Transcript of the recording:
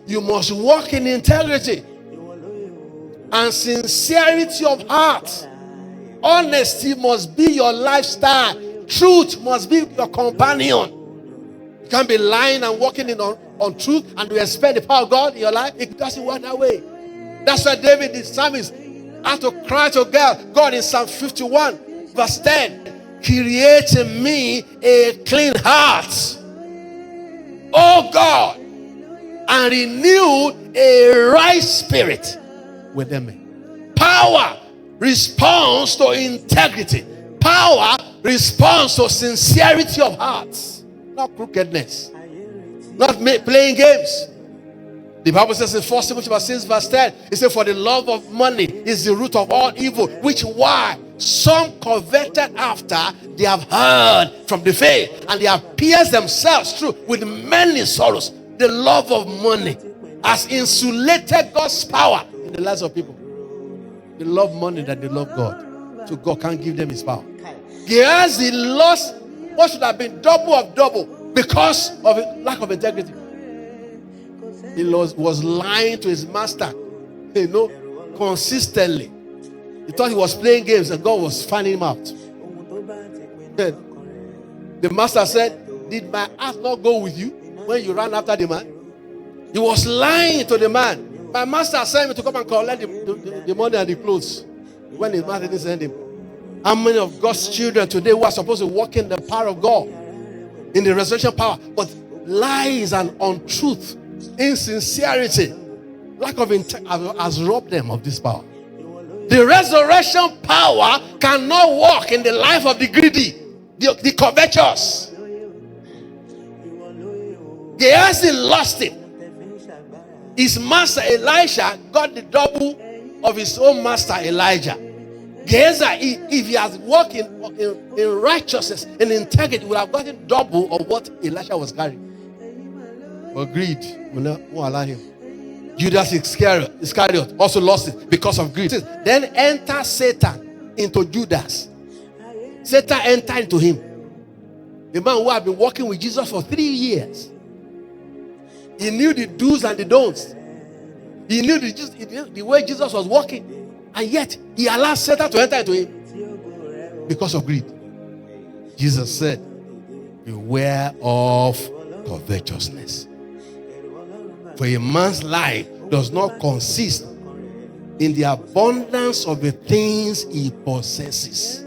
You must walk in integrity and sincerity of heart. Honesty must be your lifestyle. Truth must be your companion. You can't be lying and walking in on truth and you expect the power of God in your life. It doesn't work that way. That's why David, the psalmist, had to cry to God in Psalm 51, verse 10. Create in me a clean heart, O God, and renew a right spirit within me. Power responds to integrity. Power responds to sincerity of heart, not crookedness, not playing games. The Bible says in 1 Timothy 6 verse 10, it says, for the love of money is the root of all evil, which why some coveted after they have heard from the faith, and they have pierced themselves through with many sorrows. The love of money has insulated God's power in the lives of people. They love money than they love God. So God can't give them his power. Gehazi lost what should have been double of double because of a lack of integrity. He was lying to his master, consistently. He thought he was playing games and God was finding him out. The master said, did my heart not go with you when you ran after the man? He was lying to the man. My master sent me to come and collect the money and the clothes when his master didn't send him. How many of God's children today who are supposed to walk in the power of God, in the resurrection power, but lies and untruth, insincerity, lack of integrity has robbed them of this power. The resurrection power cannot walk in the life of the greedy, the covetous. Gehazi lost it. His master Elisha got the double of his own master Elijah. Gehazi, if he has walked in righteousness and integrity, would have gotten double of what Elisha was carrying. But greed won't allow him. Judas Iscariot also lost it because of greed. Then enter Satan into Judas. Satan entered into him. The man who had been walking with Jesus for 3 years. He knew the do's and the don'ts. He knew the way Jesus was walking. And yet, he allowed Satan to enter into him because of greed. Jesus said, beware of covetousness. For a man's life does not consist in the abundance of the things he possesses.